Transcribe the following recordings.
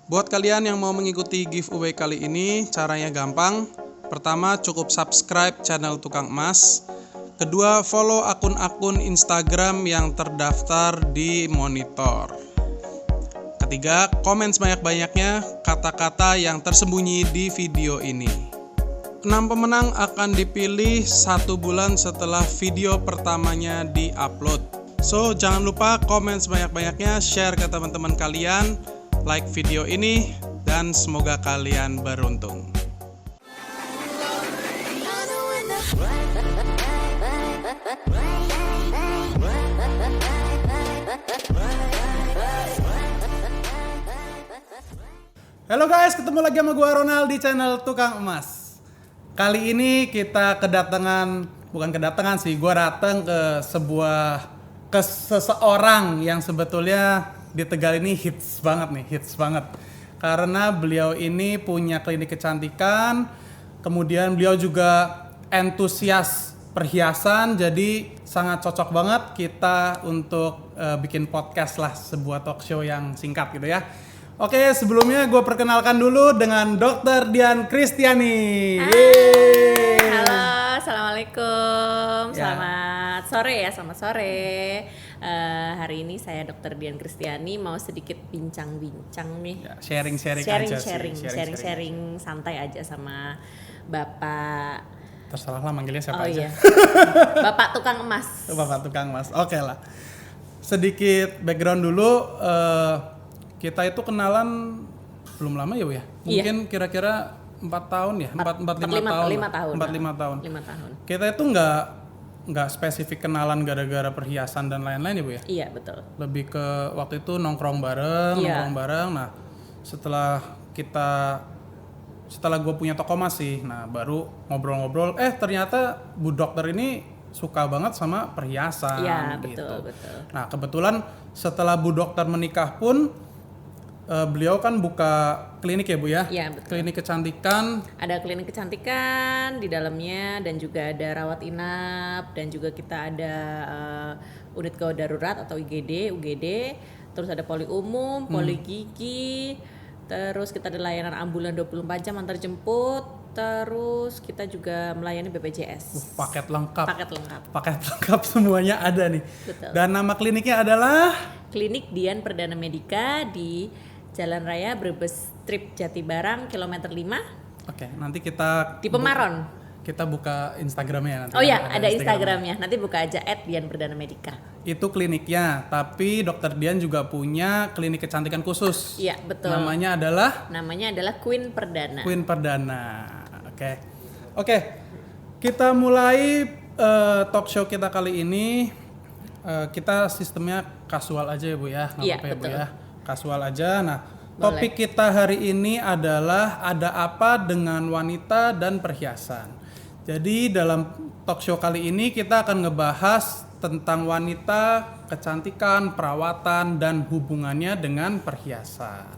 Buat kalian yang mau mengikuti giveaway kali ini, caranya gampang. Pertama, cukup subscribe channel Tukang Emas. Kedua, follow akun-akun Instagram yang terdaftar di monitor. Ketiga, komen sebanyak-banyaknya kata-kata yang tersembunyi di video ini. 6 pemenang akan dipilih 1 bulan setelah video pertamanya di-upload. So, jangan lupa komen sebanyak-banyaknya, share ke teman-teman kalian, like video ini, dan semoga kalian beruntung. Halo guys, ketemu lagi sama gua Ronald di channel Tukang Emas. Kali ini kita bukan kedatangan sih, gua datang ke seseorang yang sebetulnya di Tegal ini hits banget. Karena beliau ini punya klinik kecantikan, kemudian beliau juga entusias perhiasan, jadi sangat cocok banget kita untuk bikin podcast lah, sebuah talk show yang singkat gitu ya. Oke, sebelumnya gue perkenalkan dulu dengan Dr. Dian Kristiani. Halo, assalamualaikum. Ya. Selamat sore. Hari ini saya Dr. Dian Kristiani mau sedikit bincang-bincang nih. Ya, sharing santai aja sama Bapak. Terserah lah manggilnya siapa aja. Iya. Bapak Tukang Emas. Bapak Tukang Emas. Oke lah. Sedikit background dulu. Kita itu kenalan belum lama ya Bu ya? Mungkin kira-kira 4 tahun ya? 5 tahun. 5 tahun. Kita itu nggak spesifik kenalan gara-gara perhiasan dan lain-lain ya Bu ya? Iya, betul. Lebih ke waktu itu nongkrong bareng. Nah, setelah gue punya toko emas sih, nah baru ngobrol-ngobrol, ternyata Bu Dokter ini suka banget sama perhiasan. Iya, gitu. betul. Nah, kebetulan setelah Bu Dokter menikah pun beliau kan buka klinik ya Bu ya? Iya, betul. Klinik kecantikan. Ada klinik kecantikan di dalamnya dan juga ada rawat inap dan juga kita ada unit gawat darurat atau UGD, terus ada poli umum, poli gigi, terus kita ada layanan ambulan 24 jam antar jemput, terus kita juga melayani BPJS. Paket lengkap semuanya ada nih. Betul. Dan nama kliniknya adalah Klinik Dian Perdana Medika di Jalan Raya Brebes Strip Jatibarang kilometer 5. Oke, nanti kita di Pemaron. Kita buka Instagramnya nanti. Oh iya, ada Instagramnya. Nanti buka aja @dianperdana-medika. Itu kliniknya, tapi Dokter Dian juga punya klinik kecantikan khusus. Iya, betul. Namanya adalah Queen Perdana. Oke. Kita mulai talk show kita kali ini. Kita sistemnya kasual aja ya Bu ya. Iya, apa-apa ya betul. Bu ya. Kasual aja. Nah, Boleh. topik kita hari ini adalah ada apa dengan wanita dan perhiasan. Jadi dalam talk show kali ini kita akan ngebahas tentang wanita, kecantikan, perawatan, dan hubungannya dengan perhiasan.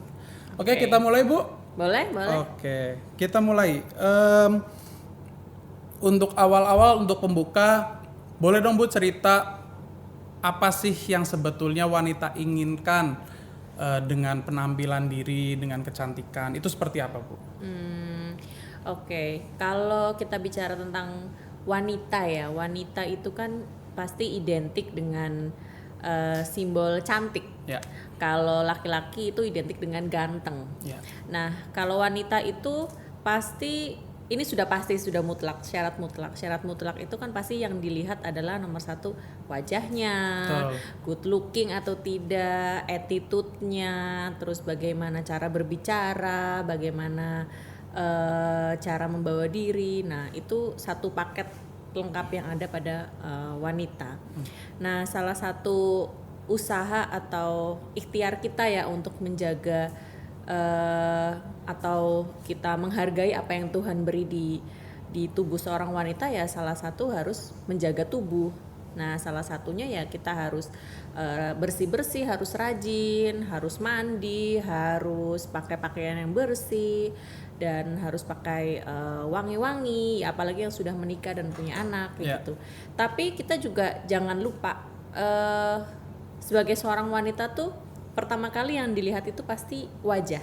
Oke, kita mulai Bu? Boleh. Oke, kita mulai. Untuk awal-awal, untuk pembuka, boleh dong Bu cerita apa sih yang sebetulnya wanita inginkan dengan penampilan diri, dengan kecantikan, itu seperti apa Bu? Oke. Kalau kita bicara tentang wanita ya, wanita itu kan pasti identik dengan simbol cantik. Ya. Kalau laki-laki itu identik dengan ganteng. Ya. Nah, kalau wanita itu sudah mutlak, syarat mutlak itu kan pasti yang dilihat adalah nomor 1 wajahnya, good looking atau tidak, attitude-nya, terus bagaimana cara berbicara, bagaimana cara membawa diri. Nah, itu satu paket lengkap yang ada pada wanita. Nah, salah satu usaha atau ikhtiar kita ya untuk menjaga atau kita menghargai apa yang Tuhan beri di tubuh seorang wanita ya, salah satu harus menjaga tubuh. Nah, salah satunya ya kita harus bersih-bersih, harus rajin, harus mandi, harus pakai pakaian yang bersih, dan harus pakai wangi-wangi, apalagi yang sudah menikah dan punya anak gitu. Tapi kita juga jangan lupa sebagai seorang wanita tuh pertama kali yang dilihat itu pasti wajah.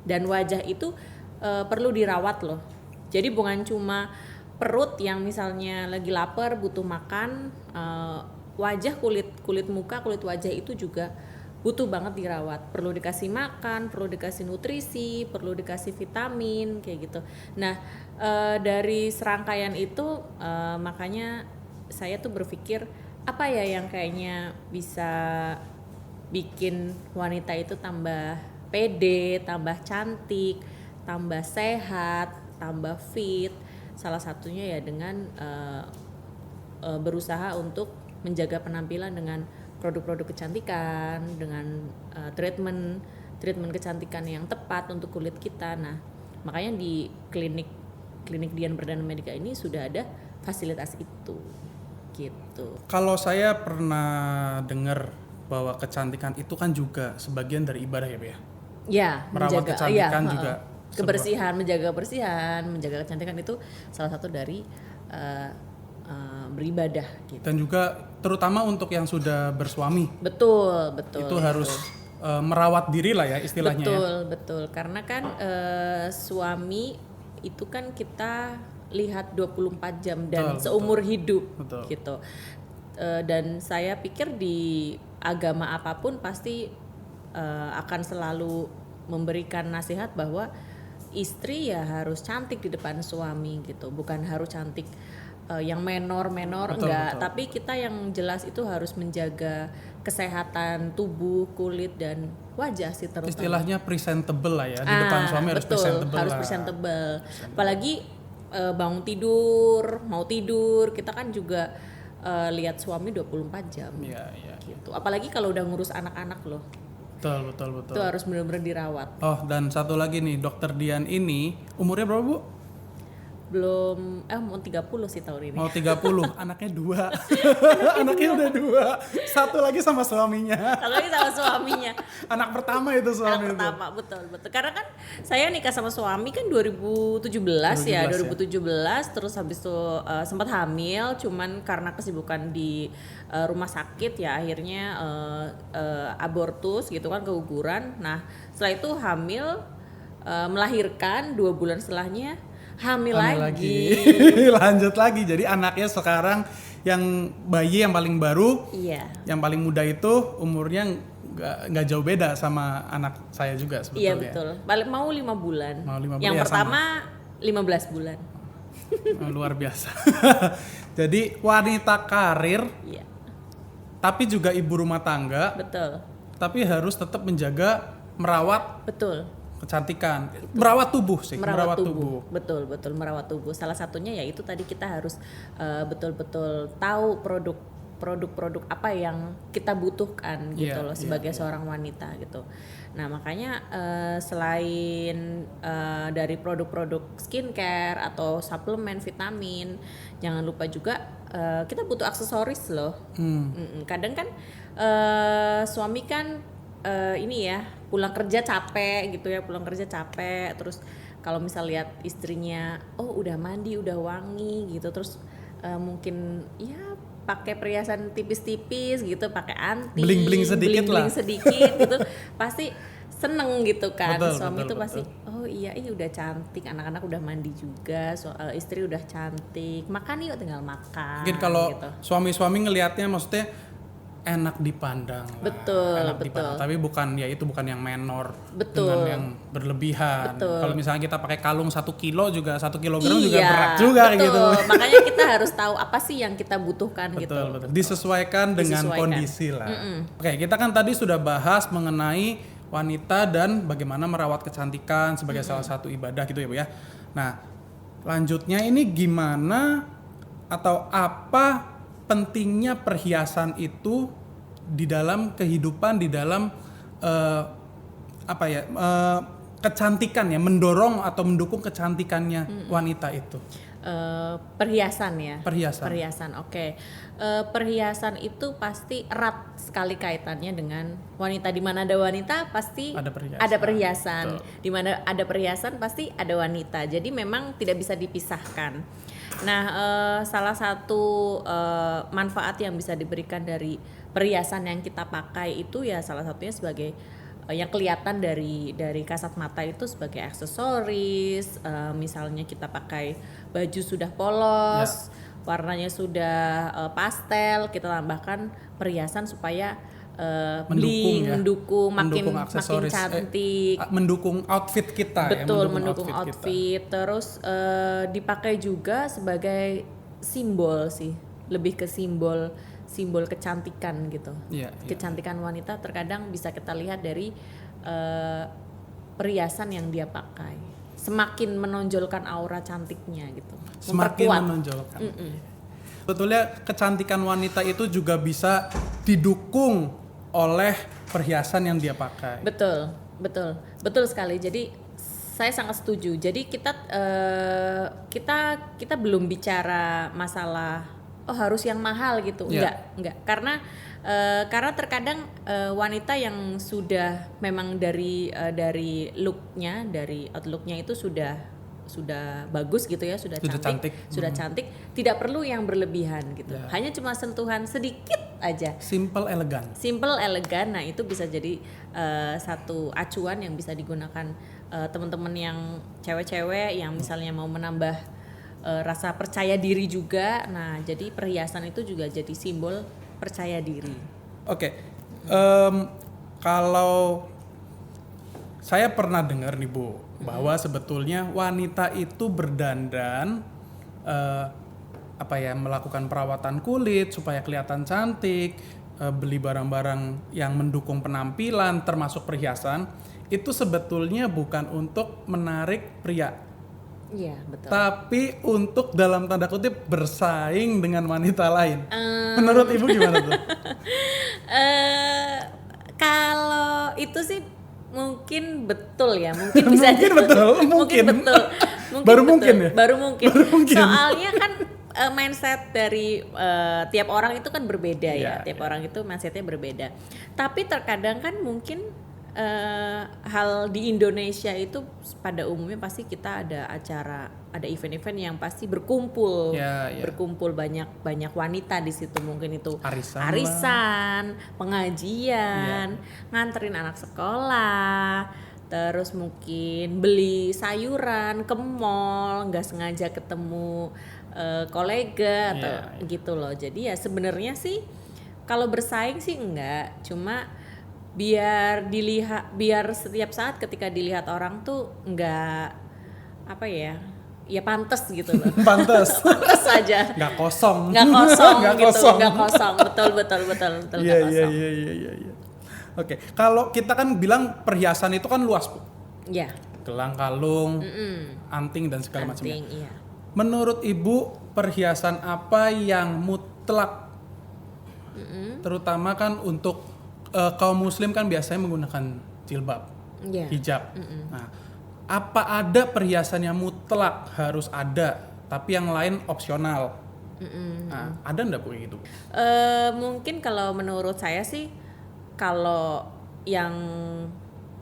Dan wajah itu perlu dirawat loh. Jadi bukan cuma perut yang misalnya lagi lapar butuh makan, wajah, kulit muka, kulit wajah itu juga butuh banget dirawat. Perlu dikasih makan, perlu dikasih nutrisi, perlu dikasih vitamin kayak gitu. Nah, dari serangkaian itu makanya saya tuh berpikir apa ya yang kayaknya bisa bikin wanita itu tambah pede, tambah cantik, tambah sehat, tambah fit. Salah satunya ya dengan berusaha untuk menjaga penampilan dengan produk-produk kecantikan, dengan treatment kecantikan yang tepat untuk kulit kita. Nah, makanya di klinik Dian Perdana Medica ini sudah ada fasilitas itu. Gitu. Kalau saya pernah dengar bahwa kecantikan itu kan juga sebagian dari ibadah ya, Bu ya. Ya, Merawat kecantikan juga kebersihan, menjaga kebersihan, menjaga kecantikan itu salah satu dari beribadah gitu. Dan juga terutama untuk yang sudah bersuami. Betul. Itu harus merawat diri lah ya istilahnya. Betul. Karena kan suami itu kan kita lihat 24 jam dan seumur hidup gitu. Dan saya pikir di agama apapun pasti akan selalu memberikan nasihat bahwa istri ya harus cantik di depan suami gitu, bukan harus cantik yang menor enggak, tapi kita yang jelas itu harus menjaga kesehatan tubuh, kulit dan wajah sih terutama. Istilahnya presentable lah ya, di depan suami harus presentable. Harus presentable. Apalagi bangun tidur, mau tidur, kita kan juga lihat suami 24 jam. Iya. Gitu. Apalagi kalau udah ngurus anak-anak loh. Betul. Itu harus benar-benar dirawat. Oh, dan satu lagi nih, Dokter Dian ini umurnya berapa, Bu? Belum mau 30 sih tahun ini. Mau 30, anaknya 2. Anaknya udah 2. Satu lagi sama suaminya. Anak pertama itu suami. Anak pertama, betul. Karena kan saya nikah sama suami kan 2017 ya. Terus habis itu sempat hamil, cuman karena kesibukan di rumah sakit ya akhirnya abortus gitu kan, keguguran. Nah, setelah itu hamil, melahirkan 2 bulan setelahnya hamil lagi. Lanjut lagi. Jadi anaknya sekarang yang bayi yang paling baru, yang paling muda itu umurnya nggak jauh beda sama anak saya juga sebetulnya. Iya betul. Mau 5 bulan. Yang ya pertama sama. 15 bulan. Luar biasa. Jadi wanita karir, tapi juga ibu rumah tangga. Betul. Tapi harus tetap menjaga, merawat. Betul. Kecantikan, merawat tubuh sih, merawat tubuh. Betul, merawat tubuh. Salah satunya yaitu tadi kita harus betul-betul tahu produk-produk apa yang kita butuhkan gitu loh sebagai seorang wanita gitu. Nah, makanya selain dari produk-produk skincare atau suplemen vitamin, jangan lupa juga kita butuh aksesoris loh. Kadang kan suami kan ini ya pulang kerja capek, terus kalau misal lihat istrinya udah mandi, udah wangi gitu, terus mungkin ya pakai perhiasan tipis-tipis gitu, pakai anting, bling-bling sedikit gitu, pasti seneng gitu kan. Suami itu pasti iya udah cantik, anak-anak udah mandi juga, istri udah cantik, makan yuk, tinggal makan. Mungkin kalau gitu. Suami-suami ngelihatnya maksudnya enak dipandang. Betul. Dipandang. Tapi bukan yang menor, betul, dengan yang berlebihan. Kalau misalnya kita pakai kalung 1 kilo juga 1 kilogram juga iya, berat juga gitu. Makanya kita harus tahu apa sih yang kita butuhkan. Betul. Disesuaikan dengan kondisi lah. Oke, kita kan tadi sudah bahas mengenai wanita dan bagaimana merawat kecantikan sebagai salah satu ibadah gitu ya, Bu ya. Nah, lanjutnya ini gimana atau apa pentingnya perhiasan itu di dalam kehidupan, di dalam kecantikan ya, mendorong atau mendukung kecantikannya wanita itu. Perhiasan. Oke. Perhiasan itu pasti erat sekali kaitannya dengan wanita. Di mana ada wanita pasti ada perhiasan. Di mana ada perhiasan pasti ada wanita. Jadi memang tidak bisa dipisahkan. Nah, salah satu manfaat yang bisa diberikan dari perhiasan yang kita pakai itu ya salah satunya sebagai yang kelihatan dari kasat mata itu sebagai aksesoris. Misalnya kita pakai baju sudah polos, warnanya sudah pastel, kita tambahkan perhiasan supaya mendukung makin cantik, mendukung outfit kita. Betul, mendukung outfit. Terus dipakai juga sebagai simbol sih, lebih ke simbol kecantikan gitu. Kecantikan wanita terkadang bisa kita lihat dari perhiasan yang dia pakai. Semakin menonjolkan aura cantiknya gitu. Semakin menonjolkan. Sebetulnya kecantikan wanita itu juga bisa didukung oleh perhiasan yang dia pakai. Betul sekali. Jadi saya sangat setuju. Jadi kita belum bicara masalah harus yang mahal gitu. Enggak. Karena terkadang wanita yang sudah memang dari looknya, dari outlooknya itu sudah bagus gitu ya, sudah cantik, tidak perlu yang berlebihan gitu. Hanya cuma sentuhan sedikit aja. Simple elegan. Nah, itu bisa jadi satu acuan yang bisa digunakan teman-teman yang cewek-cewek yang misalnya mau menambah rasa percaya diri juga. Nah, jadi perhiasan itu juga jadi simbol percaya diri. Oke. Kalau saya pernah dengar nih Bu, bahwa sebetulnya wanita itu berdandan melakukan perawatan kulit supaya kelihatan cantik, beli barang-barang yang mendukung penampilan termasuk perhiasan, itu sebetulnya bukan untuk menarik pria. Iya, betul. Tapi untuk dalam tanda kutip bersaing dengan wanita lain. Menurut Ibu gimana tuh? Kalau itu sih mungkin betul ya, mungkin bisa mungkin betul. Baru mungkin. Soalnya kan mindset dari tiap orang itu kan berbeda ya. Tiap orang itu mindsetnya berbeda. Tapi terkadang kan mungkin hal di Indonesia itu pada umumnya pasti kita ada event-event yang pasti berkumpul banyak wanita di situ, mungkin itu arisan, pengajian, nganterin anak sekolah, terus mungkin beli sayuran ke mall, nggak sengaja ketemu kolega atau gitu loh. Jadi ya sebenarnya sih kalau bersaing sih enggak, cuma biar setiap saat ketika dilihat orang tuh nggak pantas gitu loh. pantas aja, nggak kosong betul. Iya. Oke, kalau kita kan bilang perhiasan itu kan luas Bu. Iya. Gelang, kalung, anting dan segala macamnya. Iya. Menurut Ibu perhiasan apa yang mutlak, terutama kan untuk kaum muslim kan biasanya menggunakan jilbab, hijab. Nah, apa ada perhiasan yang mutlak harus ada, tapi yang lain opsional? Nah, ada nggak Bu gitu? Mungkin kalau menurut saya sih, kalau yang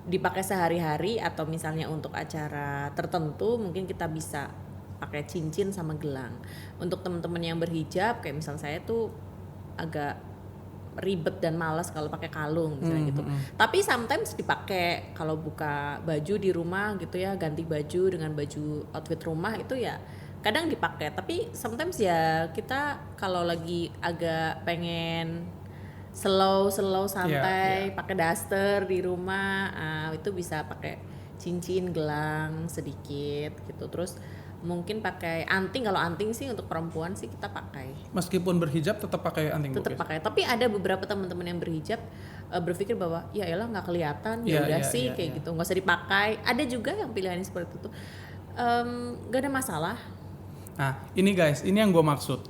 dipakai sehari-hari atau misalnya untuk acara tertentu, mungkin kita bisa pakai cincin sama gelang. Untuk teman-teman yang berhijab, kayak misal saya tuh agak ribet dan malas kalau pakai kalung misalnya gitu. Tapi sometimes dipakai kalau buka baju di rumah gitu ya, ganti baju dengan baju outfit rumah itu ya kadang dipakai. Tapi sometimes ya kita kalau lagi agak pengen slow santai, pakai daster di rumah, itu bisa pakai cincin, gelang sedikit gitu. Terus mungkin pakai anting. Kalau anting sih untuk perempuan sih kita pakai. Meskipun berhijab tetap pakai anting. Tetap pakai. Tapi ada beberapa teman-teman yang berhijab berpikir bahwa ya elah nggak kelihatan, gitu, nggak usah dipakai. Ada juga yang pilihannya seperti itu. Nggak ada masalah. Nah ini guys, ini yang gue maksud.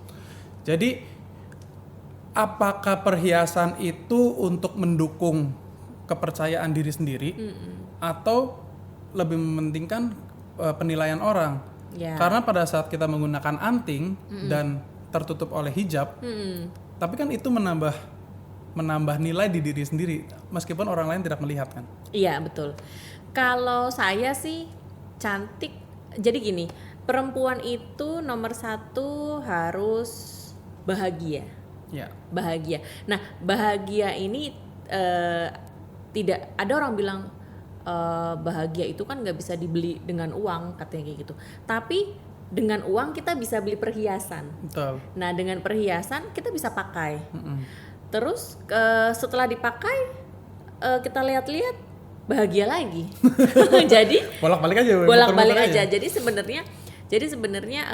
Jadi apakah perhiasan itu untuk mendukung kepercayaan diri sendiri atau lebih mementingkan penilaian orang? Karena pada saat kita menggunakan anting dan tertutup oleh hijab, tapi kan itu menambah nilai di diri sendiri meskipun orang lain tidak melihat kan? Iya betul. Kalau saya sih cantik. Jadi gini, perempuan itu nomor 1 harus bahagia. Bahagia. Nah bahagia ini tidak ada orang bilang bahagia itu kan nggak bisa dibeli dengan uang, katanya kayak gitu. Tapi dengan uang kita bisa beli perhiasan. Betul. Nah dengan perhiasan kita bisa pakai. Terus setelah dipakai kita lihat-lihat bahagia lagi. Jadi bolak-balik aja. Jadi sebenarnya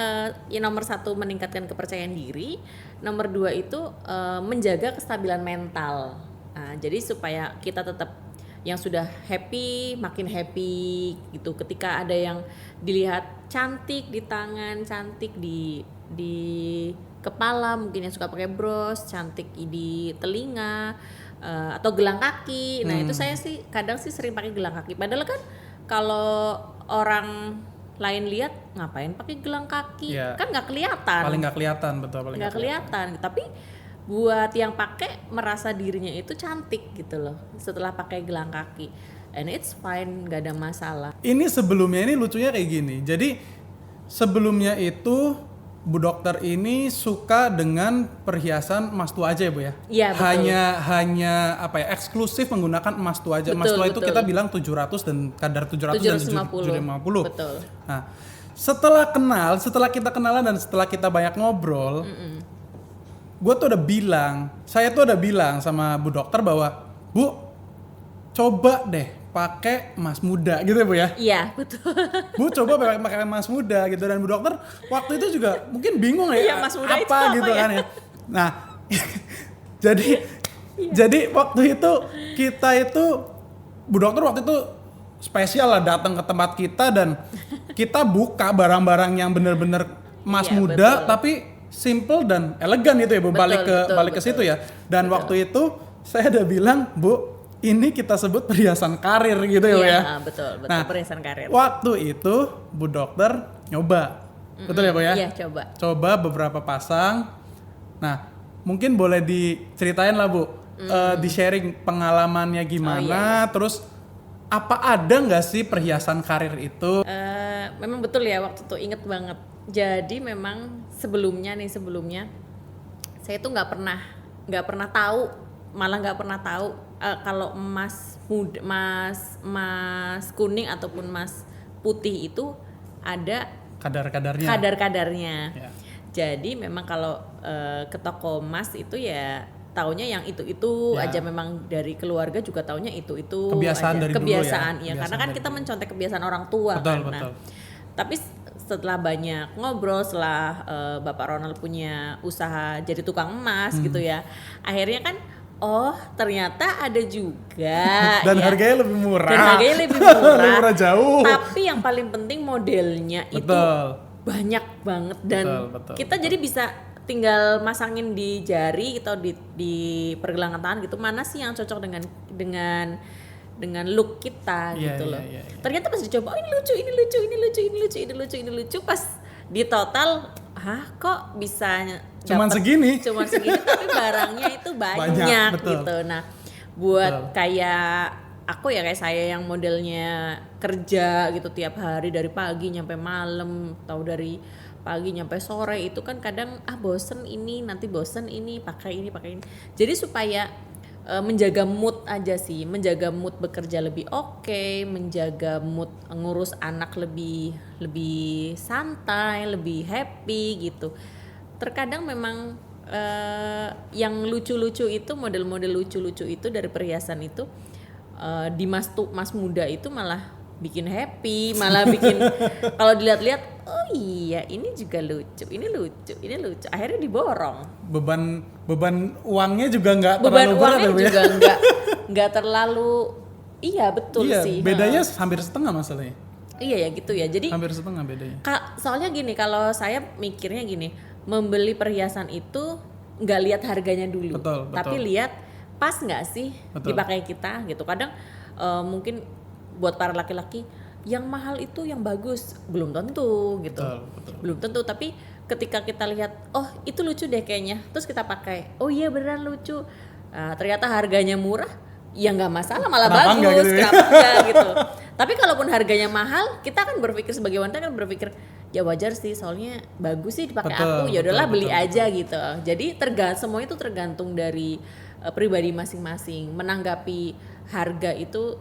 ya nomor 1 meningkatkan kepercayaan diri, nomor 2 itu menjaga kestabilan mental. Nah, jadi supaya kita tetap yang sudah happy makin happy gitu. Ketika ada yang dilihat cantik di tangan, cantik di kepala, mungkin yang suka pakai bros, cantik di telinga, atau gelang kaki. Nah itu saya sih kadang sih sering pakai gelang kaki. Padahal kan kalau orang lain lihat ngapain pakai gelang kaki, kan nggak kelihatan. Paling nggak kelihatan, betul. Nggak kelihatan. Tapi buat yang pakai merasa dirinya itu cantik gitu loh setelah pakai gelang kaki, and it's fine, nggak ada masalah. Ini sebelumnya ini lucunya kayak gini. Jadi sebelumnya itu Bu Dokter ini suka dengan perhiasan emas tua aja ya Bu ya? Iya betul. Hanya apa ya, eksklusif menggunakan emas tua aja. Emas tua itu kita bilang 700 dan kadar 700 dan 750. Betul. Nah, setelah kita kenalan dan setelah kita banyak ngobrol, saya tuh udah bilang sama Bu Dokter bahwa Bu, coba deh pakai emas muda gitu ya Bu ya? Iya betul. Bu coba pakai emas muda gitu, dan Bu Dokter waktu itu juga mungkin bingung ya emas muda apa gitu ya? Kan ya. Nah jadi waktu itu Bu Dokter waktu itu spesial lah datang ke tempat kita dan kita buka barang-barang yang bener-bener emas muda, betul. Tapi simple dan elegan gitu ya Bu, balik ke situ ya. Dan waktu itu saya udah bilang, Bu, ini kita sebut perhiasan karir gitu ya Bu ya. Betul, nah, perhiasan karir. Waktu itu Bu Dokter nyoba. Betul ya Bu ya? Iya, Coba beberapa pasang. Nah, mungkin boleh diceritain lah Bu, di-sharing pengalamannya gimana, terus apa ada nggak sih perhiasan karir itu? Memang betul ya, waktu itu inget banget. Jadi memang sebelumnya saya tuh nggak pernah tahu kalau emas kuning ataupun emas putih itu ada kadar-kadarnya. Ya. Jadi memang kalau ke toko emas itu ya taunya yang itu aja, memang dari keluarga juga taunya itu kebiasaan aja. Dari kebiasaan dulu ya. Karena kan kita mencontek kebiasaan orang tua. Betul. Nah, tapi setelah banyak ngobrol, setelah Bapak Ronald punya usaha jadi tukang emas gitu ya, akhirnya kan ternyata ada juga dan ya. harganya lebih murah. Lebih murah jauh. Tapi yang paling penting modelnya itu banyak banget dan betul. Kita jadi bisa tinggal masangin di jari atau di pergelangan tangan gitu, mana sih yang cocok dengan look kita gitu loh. Ternyata pas dicoba, ini lucu, pas di total, kok bisa cuman segini tapi barangnya itu banyak gitu. Nah, buat kayak saya yang modelnya kerja gitu tiap hari dari pagi nyampe malam atau dari pagi nyampe sore, itu kan kadang bosen ini, nanti bosen ini, pakai ini. Jadi supaya menjaga mood aja sih, menjaga mood bekerja lebih oke, menjaga mood ngurus anak lebih santai, lebih happy gitu. Terkadang memang yang lucu-lucu itu, model-model lucu-lucu itu dari perhiasan itu di mas muda itu malah bikin happy, malah bikin kalau dilihat-lihat, oh iya ini juga lucu, ini lucu. Akhirnya diborong. Beban uangnya juga nggak terlalu berat ya Bu ya? Nggak terlalu, iya betul sih. Bedanya hampir setengah masalahnya. Iya ya gitu ya. Jadi hampir setengah bedanya. Soalnya gini, kalau saya mikirnya gini, membeli perhiasan itu nggak lihat harganya dulu, betul. Tapi lihat pas nggak sih dipakai kita gitu. Kadang mungkin buat para laki-laki yang mahal itu yang bagus belum tentu gitu. Betul. Belum tentu, tapi ketika kita lihat, itu lucu deh kayaknya, terus kita pakai, oh iya beneran lucu, ternyata harganya murah, ya nggak masalah, malah bagus, kenapa enggak gitu. Tapi kalaupun harganya mahal, kita kan berpikir sebagai wanita kan berpikir, ya wajar sih, soalnya bagus sih dipakai aku, ya udahlah beli aja gitu. Jadi semua itu tergantung dari pribadi masing-masing menanggapi harga itu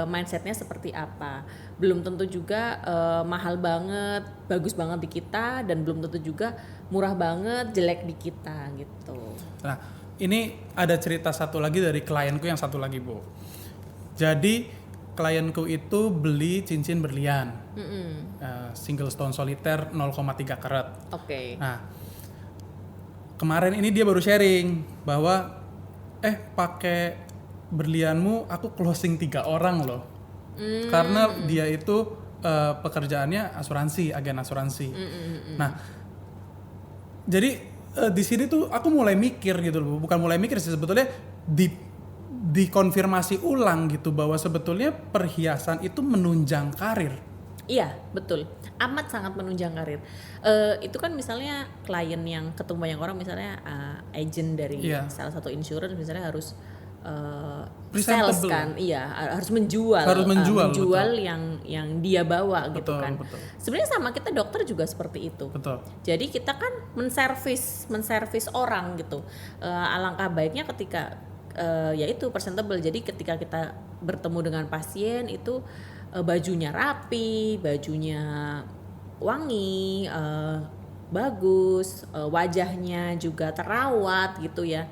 mindsetnya seperti apa. Belum tentu juga mahal banget, bagus banget di kita, dan belum tentu juga murah banget, jelek di kita gitu. Nah, ini ada cerita satu lagi dari klienku yang satu lagi, Bu. Jadi klienku itu beli cincin berlian, single stone solitaire 0,3 karat. Oke. Nah, kemarin ini dia baru sharing bahwa pakai berlianmu aku closing 3 orang loh. Karena dia itu pekerjaannya asuransi, agen asuransi. Nah, jadi di sini tuh aku mulai mikir gitu loh, bukan mulai mikir sih, sebetulnya dikonfirmasi ulang gitu bahwa sebetulnya perhiasan itu menunjang karir. Iya, betul. Amat sangat menunjang karir. Itu kan misalnya klien yang ketemu banyak orang, misalnya agent dari salah satu insurance misalnya harus sales kan, iya, harus menjual yang dia bawa, betul, gitu kan. Betul. Sebenarnya sama kita dokter juga seperti itu. Betul. Jadi kita kan menservis orang gitu. Alangkah baiknya ketika yaitu presentable. Jadi ketika kita bertemu dengan pasien itu bajunya rapi, bajunya wangi, bagus, wajahnya juga terawat gitu ya.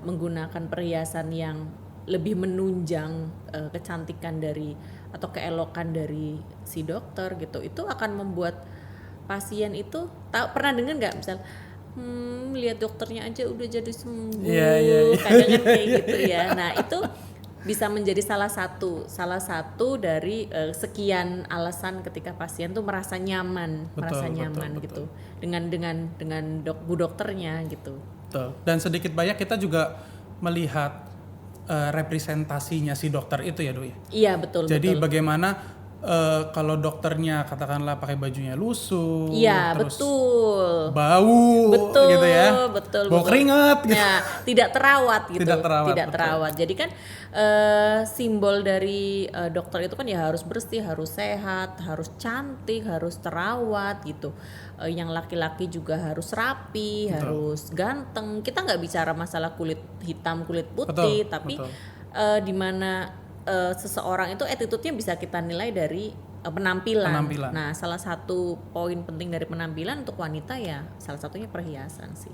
Menggunakan perhiasan yang lebih menunjang kecantikan dari atau keelokan dari si dokter gitu, itu akan membuat pasien itu pernah dengar nggak misal lihat dokternya aja udah jadi sembuh, kadang kan kayak gitu ya. Nah itu bisa menjadi salah satu dari sekian alasan ketika pasien tuh merasa nyaman, betul. Gitu dengan bu dokternya gitu. Betul. Dan sedikit banyak kita juga melihat representasinya si dokter itu ya, Doi. Iya, betul. Jadi bagaimana kalau dokternya katakanlah pakai bajunya lusuh, iya, terus betul, bau, betul, gitu ya, betul, bau keringat, gitu. Ya, tidak terawat gitu, tidak betul. terawat. Jadi kan simbol dari dokter itu kan ya harus bersih, harus sehat, harus cantik, harus terawat gitu. Yang laki-laki juga harus rapi, betul, harus ganteng. Kita nggak bicara masalah kulit hitam, kulit putih, betul, tapi di mana seseorang itu attitude-nya bisa kita nilai dari penampilan. Nah, salah satu poin penting dari penampilan untuk wanita ya salah satunya perhiasan sih.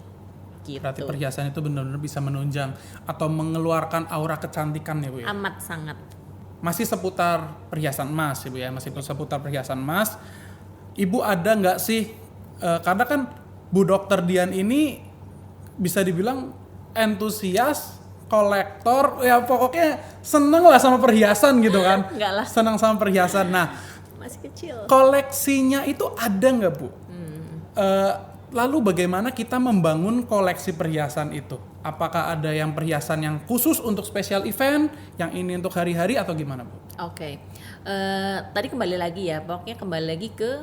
Gitu. Berarti perhiasan itu benar-benar bisa menunjang atau mengeluarkan aura kecantikan ya, Bu ya? Amat sangat. Masih seputar perhiasan emas, Ibu ya, masih seputar perhiasan emas. Ibu ada nggak sih, karena kan Bu Dokter Dian ini bisa dibilang entusias, kolektor, ya pokoknya seneng lah sama perhiasan gitu kan. Enggak lah. Senang sama perhiasan. Nah, masih kecil. Koleksinya itu ada nggak, Bu? Lalu bagaimana kita membangun koleksi perhiasan itu? Apakah ada yang perhiasan yang khusus untuk special event, yang ini untuk hari-hari atau gimana, Bu? Oke. Tadi kembali lagi ya, pokoknya kembali lagi ke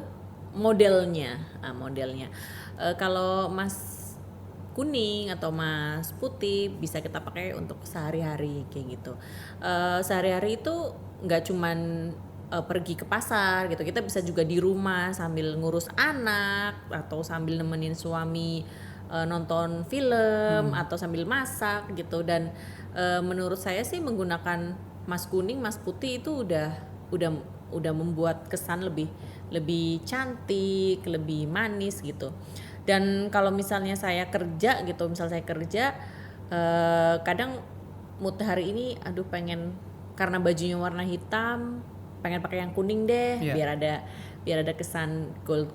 modelnya. Modelnya. Kalau Mas kuning atau Mas putih bisa kita pakai untuk sehari-hari kayak gitu. Sehari-hari itu nggak cuman pergi ke pasar gitu, kita bisa juga di rumah sambil ngurus anak atau sambil nemenin suami nonton film atau sambil masak gitu. Dan menurut saya sih menggunakan Mas kuning, Mas putih itu udah membuat kesan lebih cantik, lebih manis gitu. Dan kalau misalnya saya kerja gitu, kadang mood hari ini aduh pengen, karena bajunya warna hitam pengen pakai yang kuning deh, biar ada kesan gold,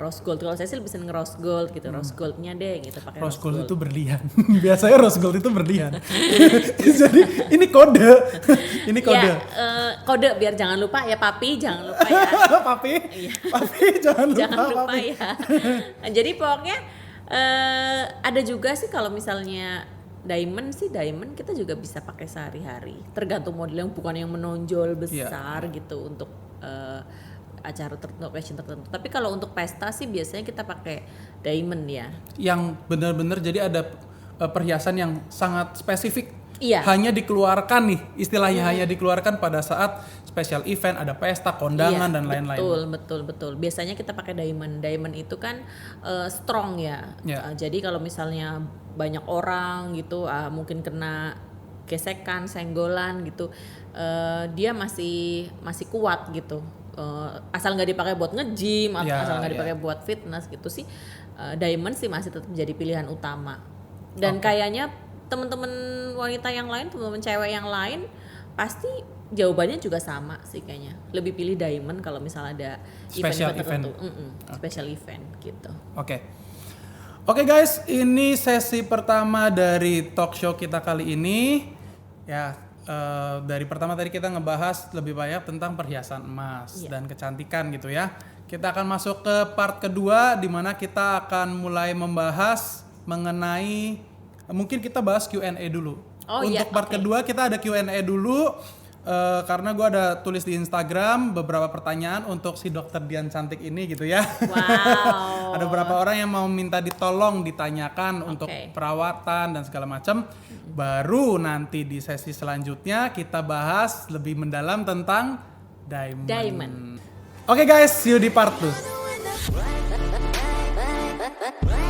rose gold. Kalau saya sih lebih seneng rose gold gitu, rose goldnya deh gitu, pakai rose gold. Itu berlian. Biasanya rose gold itu berlian. Jadi ini kode. Ya, kode biar jangan lupa ya papi, jangan lupa ya. papi jangan lupa ya. Nah, jadi pokoknya ada juga sih kalau misalnya diamond kita juga bisa pakai sehari-hari, tergantung model, yang bukan yang menonjol besar gitu untuk acara tertentu, occasion tertentu. Tapi kalau untuk pesta sih biasanya kita pakai diamond ya. Yang benar-benar jadi ada perhiasan yang sangat spesifik. Iya. Hanya dikeluarkan nih, istilahnya hanya dikeluarkan pada saat special event, ada pesta, kondangan dan lain-lain. Betul. Biasanya kita pakai diamond. Diamond itu kan strong ya. Jadi kalau misalnya banyak orang gitu, mungkin kena gesekan, senggolan gitu, dia masih kuat gitu. Asal nggak dipakai buat nge-gym atau asal nggak dipakai buat fitness gitu sih, diamond sih masih tetap jadi pilihan utama. Dan kayaknya teman-teman wanita yang lain, teman-teman cewek yang lain pasti jawabannya juga sama sih kayaknya. Lebih pilih diamond kalau misalnya ada Special event tertentu. Special event gitu. Oke guys, ini sesi pertama dari talk show kita kali ini. Ya, dari pertama tadi kita ngebahas lebih banyak tentang perhiasan emas dan kecantikan gitu ya. Kita akan masuk ke part kedua di mana kita akan mulai membahas mengenai, mungkin kita bahas Q&A dulu. Untuk part kedua kita ada Q&A dulu. Karena gue ada tulis di Instagram beberapa pertanyaan untuk si dokter Dian cantik ini gitu ya. Wow. Ada beberapa orang yang mau minta ditolong ditanyakan untuk perawatan dan segala macam. Baru nanti di sesi selanjutnya kita bahas lebih mendalam tentang diamond. Oke guys, see you di part 2.